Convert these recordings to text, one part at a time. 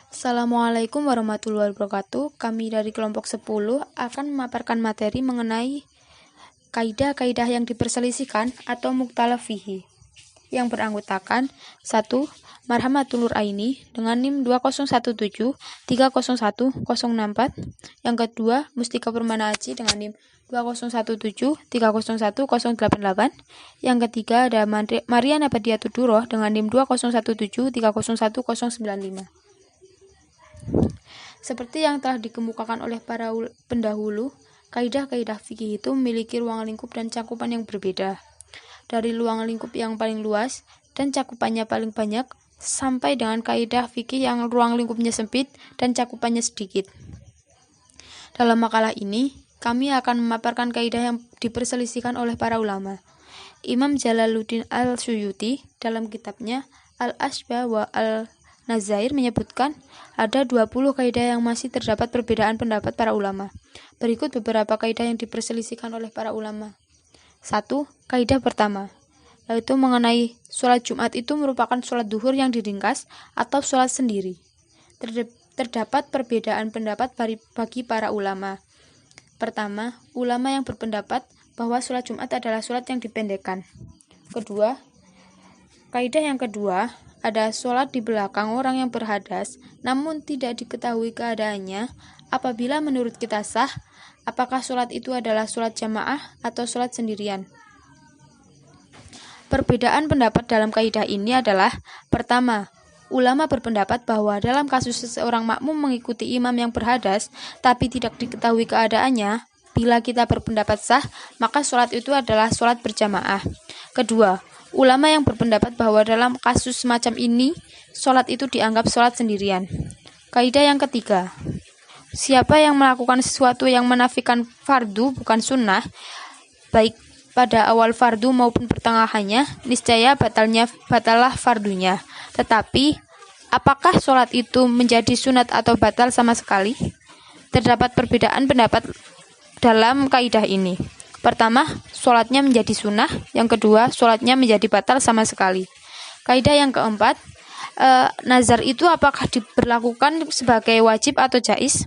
Assalamualaikum warahmatullahi wabarakatuh. Kami dari kelompok 10 akan memaparkan materi mengenai kaidah-kaidah yang diperselisihkan atau mukhtalaf fihi yang beranggotakan 1. Marhamatul Nuraini dengan NIM 2017301064. Yang kedua, Mustika Permana Aji dengan NIM 2017301088. Yang ketiga ada Maria Nabadiatul Duroh dengan NIM 2017301095. Seperti yang telah dikemukakan oleh para pendahulu, kaidah-kaidah fikih itu memiliki ruang lingkup dan cakupan yang berbeda. Dari ruang lingkup yang paling luas dan cakupannya paling banyak, sampai dengan kaidah fikih yang ruang lingkupnya sempit dan cakupannya sedikit. Dalam makalah ini, kami akan memaparkan kaidah yang diperselisihkan oleh para ulama. Imam Jalaluddin Al-Suyuti dalam kitabnya Al-Asbah wa Al-Nazair menyebutkan ada 20 kaidah yang masih terdapat perbedaan pendapat para ulama. Berikut beberapa kaidah yang diperselisihkan oleh para ulama. 1. Kaidah pertama, yaitu mengenai sholat Jumat itu merupakan sholat duhur yang diringkas atau sholat sendiri. Terdapat perbedaan pendapat bagi para ulama. Pertama, ulama yang berpendapat bahwa sholat Jumat adalah sholat yang dipendekkan. Kedua, kaidah yang kedua, ada sholat di belakang orang yang berhadas, namun tidak diketahui keadaannya. Apabila menurut kita sah, apakah sholat itu adalah sholat jamaah atau sholat sendirian? Perbedaan pendapat dalam kaidah ini adalah, pertama, ulama berpendapat bahwa dalam kasus seseorang makmum mengikuti imam yang berhadas, tapi tidak diketahui keadaannya, bila kita berpendapat sah, maka sholat itu adalah sholat berjamaah. Kedua, ulama yang berpendapat bahwa dalam kasus semacam ini, sholat itu dianggap sholat sendirian. Kaidah yang ketiga, siapa yang melakukan sesuatu yang menafikan fardu bukan sunnah, baik pada awal fardu maupun pertengahannya, niscaya batallah fardunya. Tetapi, apakah sholat itu menjadi sunat atau batal sama sekali? Terdapat perbedaan pendapat dalam kaidah ini. Pertama, sholatnya menjadi sunnah. Yang kedua, sholatnya menjadi batal sama sekali. Kaidah yang keempat, nazar itu apakah diberlakukan sebagai wajib atau jais?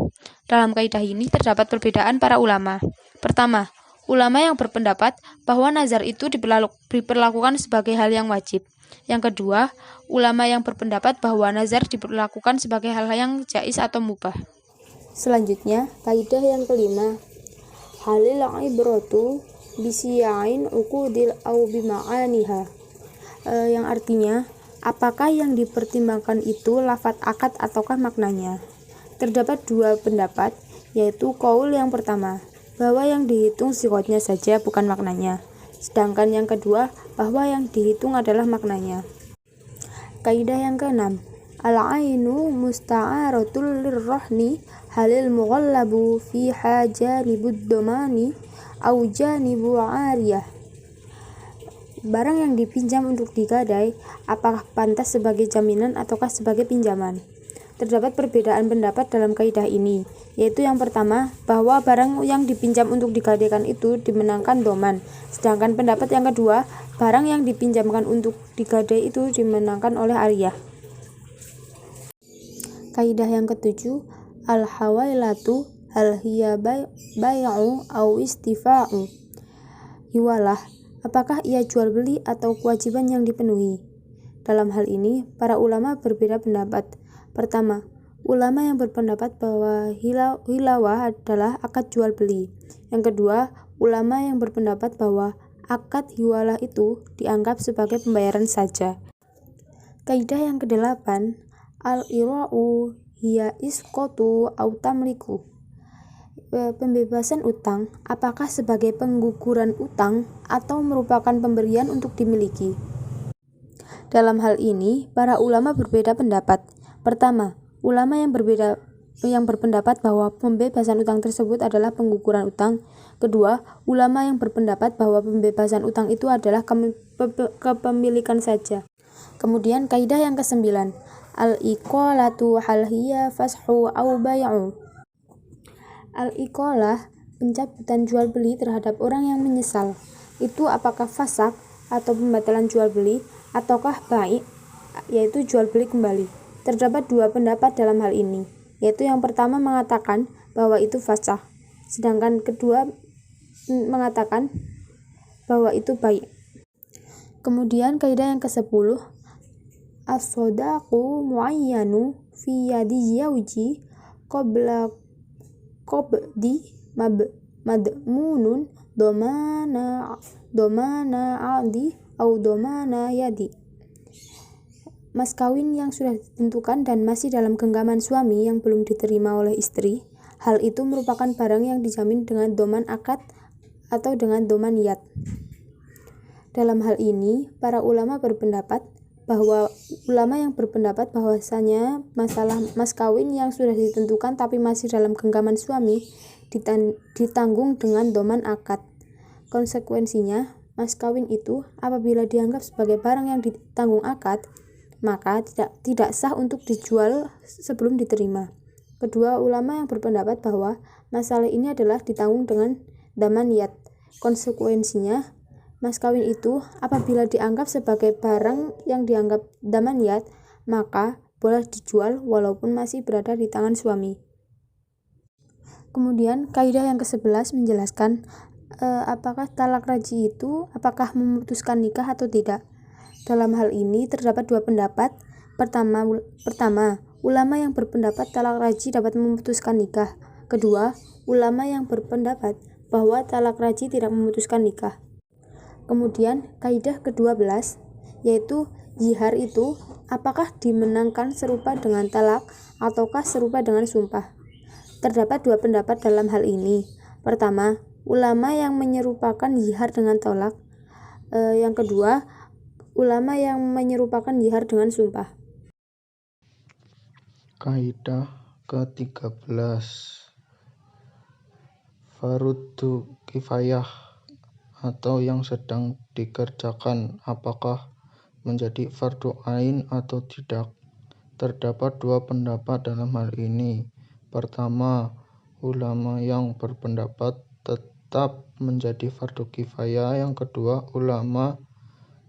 Dalam kaidah ini terdapat perbedaan para ulama. Pertama, ulama yang berpendapat bahwa nazar itu diperlakukan sebagai hal yang wajib. Yang kedua, ulama yang berpendapat bahwa nazar diperlakukan sebagai hal yang jais atau mubah. Selanjutnya, kaidah yang kelima, halil ibratu bisiyain uqudil au bima'aniha, yang artinya, apakah yang dipertimbangkan itu lafadz akad ataukah maknanya? Terdapat dua pendapat, yaitu qaul yang pertama, bahwa yang dihitung sighotnya saja bukan maknanya, sedangkan yang kedua, bahwa yang dihitung adalah maknanya. Kaidah yang keenam, al-ainu musta'aratul lirrohni halil mughallabu fiha janibud domani au janibu ariyah. Barang yang dipinjam untuk digadai, apakah pantas sebagai jaminan ataukah sebagai pinjaman? Terdapat perbedaan pendapat dalam kaidah ini, yaitu yang pertama, bahwa barang yang dipinjam untuk digadaikan itu dimenangkan doman, sedangkan pendapat yang kedua, barang yang dipinjamkan untuk digadai itu dimenangkan oleh ariyah. Kaidah yang ketujuh, al-hawailatu hal hiya bai'u au istifa'u. Hiwalah, apakah ia jual beli atau kewajiban yang dipenuhi? Dalam hal ini, para ulama berbeda pendapat. Pertama, ulama yang berpendapat bahwa hilawah adalah akad jual beli. Yang kedua, ulama yang berpendapat bahwa akad hiwalah itu dianggap sebagai pembayaran saja. Kaidah yang kedelapan, al-ira'u hiya isqatu au tamliku. Pembebasan utang, apakah sebagai pengguguran utang atau merupakan pemberian untuk dimiliki? Dalam hal ini, para ulama berbeda pendapat. Pertama, ulama yang berpendapat bahwa pembebasan utang tersebut adalah pengguguran utang. Kedua, ulama yang berpendapat bahwa pembebasan utang itu adalah kepemilikan saja. Kemudian kaidah yang kesembilan, al-iqalatu hal hiya fashu au bai'u. Al-iqalah, pencabutan jual beli terhadap orang yang menyesal. Itu apakah fasak atau pembatalan jual beli ataukah bai', yaitu jual beli kembali. Terdapat dua pendapat dalam hal ini, yaitu yang pertama mengatakan bahwa itu fasah, sedangkan kedua mengatakan bahwa itu baik. Kemudian kaidah yang ke-10, as-sodaqu muayyanu fi yadi zauji qabla qabdi madmunun domana adi au domana yadi. Mas kawin yang sudah ditentukan dan masih dalam genggaman suami yang belum diterima oleh istri, hal itu merupakan barang yang dijamin dengan doman akad atau dengan doman yad. Dalam hal ini, para ulama yang berpendapat bahwasanya masalah mas kawin yang sudah ditentukan tapi masih dalam genggaman suami ditanggung dengan doman akad. Konsekuensinya, mas kawin itu apabila dianggap sebagai barang yang ditanggung akad, maka tidak sah untuk dijual sebelum diterima. Kedua ulama yang berpendapat bahwa masalah ini adalah ditanggung dengan daman yad. Konsekuensinya, mas kawin itu apabila dianggap sebagai barang yang dianggap daman yad, maka boleh dijual walaupun masih berada di tangan suami. Kemudian kaidah yang ke-11 menjelaskan apakah talak raji itu apakah memutuskan nikah atau tidak. Dalam hal ini terdapat dua pendapat. Pertama, ulama yang berpendapat talak raji dapat memutuskan nikah. Kedua, ulama yang berpendapat bahwa talak raji tidak memutuskan nikah. Kemudian kaidah ke-12, yaitu zihar itu apakah dimenangkan serupa dengan talak ataukah serupa dengan sumpah. Terdapat dua pendapat dalam hal ini. Pertama, ulama yang menyerupakan zihar dengan talak. Yang kedua, ulama yang menyerupakan zihar dengan sumpah. Kaidah ke-13, fardu kifayah atau yang sedang dikerjakan apakah menjadi fardu ain atau tidak. Terdapat dua pendapat dalam hal ini. Pertama, ulama yang berpendapat tetap menjadi fardu kifayah. Yang kedua, ulama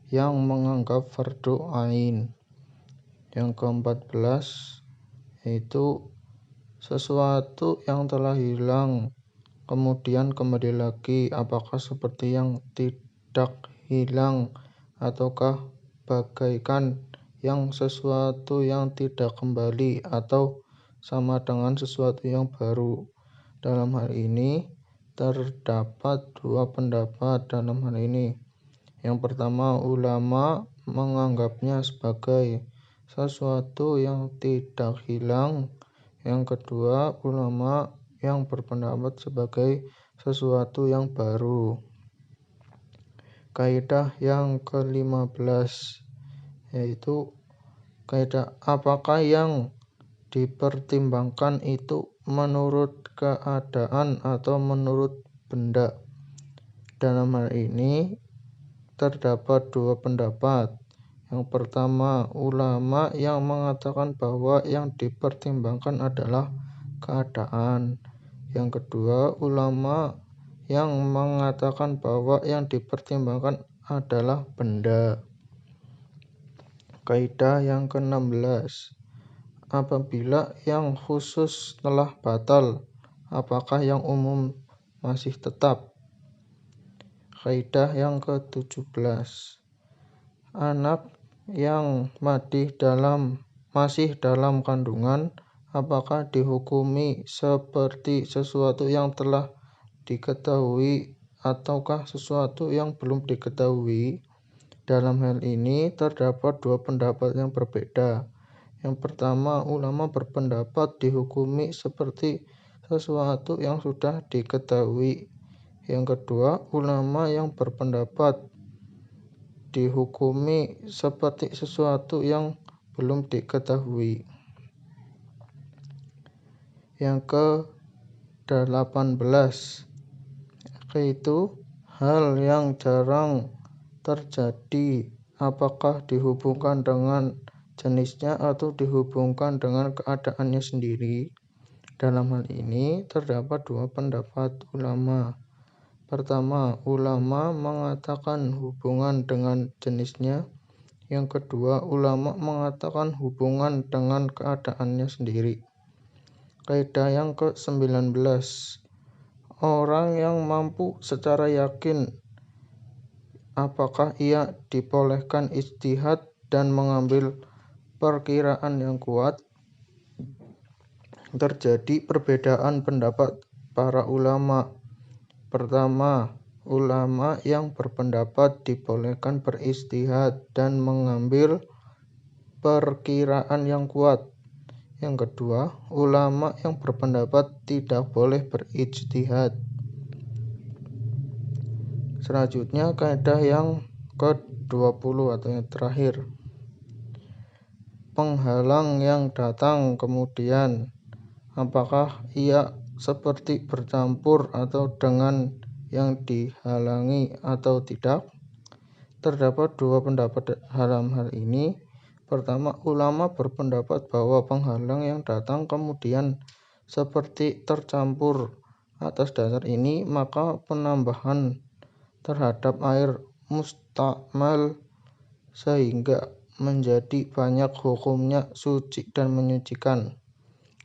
yang menganggap fardu ain. Yang ke-14 yaitu sesuatu yang telah hilang kemudian kembali lagi, apakah seperti yang tidak hilang ataukah bagaikan yang sesuatu yang tidak kembali atau sama dengan sesuatu yang baru. Dalam hal ini terdapat dua pendapat dalam hal ini. Yang pertama, ulama menganggapnya sebagai sesuatu yang tidak hilang. Yang kedua, ulama yang berpendapat sebagai sesuatu yang baru. Kaidah yang ke-15 yaitu kaidah apakah yang dipertimbangkan itu menurut keadaan atau menurut benda. Dalam hal ini terdapat dua pendapat. Yang pertama, ulama yang mengatakan bahwa yang dipertimbangkan adalah keadaan. Yang kedua, ulama yang mengatakan bahwa yang dipertimbangkan adalah benda. Kaidah yang ke-16, apabila yang khusus telah batal, apakah yang umum masih tetap? Kaidah yang ke-17, anak yang masih dalam kandungan, apakah dihukumi seperti sesuatu yang telah diketahui ataukah sesuatu yang belum diketahui? Dalam hal ini terdapat dua pendapat yang berbeda. Yang pertama, ulama berpendapat dihukumi seperti sesuatu yang sudah diketahui. Yang kedua, ulama yang berpendapat dihukumi seperti sesuatu yang belum diketahui. Yang ke-18, yaitu hal yang jarang terjadi, apakah dihubungkan dengan jenisnya atau dihubungkan dengan keadaannya sendiri. Dalam hal ini terdapat dua pendapat ulama. Pertama, ulama mengatakan hubungan dengan jenisnya. Yang kedua, ulama mengatakan hubungan dengan keadaannya sendiri. Kaidah yang ke-19, orang yang mampu secara yakin apakah ia dibolehkan ijtihad dan mengambil perkiraan yang kuat. Terjadi perbedaan pendapat para ulama. Pertama, ulama yang berpendapat dibolehkan berijtihad dan mengambil perkiraan yang kuat. Yang kedua, ulama yang berpendapat tidak boleh berijtihad. Selanjutnya, kaidah yang ke-20 atau yang terakhir, penghalang yang datang kemudian, apakah ia seperti bercampur atau dengan yang dihalangi atau tidak? Terdapat dua pendapat dalam hal ini. Pertama, ulama berpendapat bahwa penghalang yang datang kemudian seperti tercampur. Atas dasar ini, maka penambahan terhadap air mustakmal sehingga menjadi banyak hukumnya suci dan menyucikan.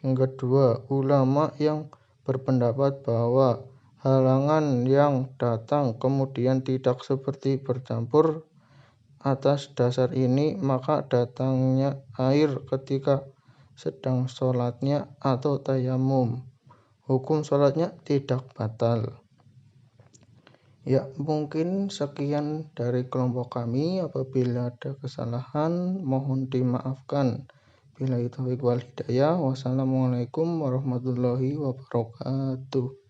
Yang kedua, ulama yang berpendapat bahwa halangan yang datang kemudian tidak seperti bercampur. Atas dasar ini, maka datangnya air ketika sedang sholatnya atau tayamum, hukum sholatnya tidak batal. Ya, mungkin sekian dari kelompok kami. Apabila ada kesalahan, mohon dimaafkan. Billahi taufiq wal hidayah. Wassalamualaikum warahmatullahi wabarakatuh.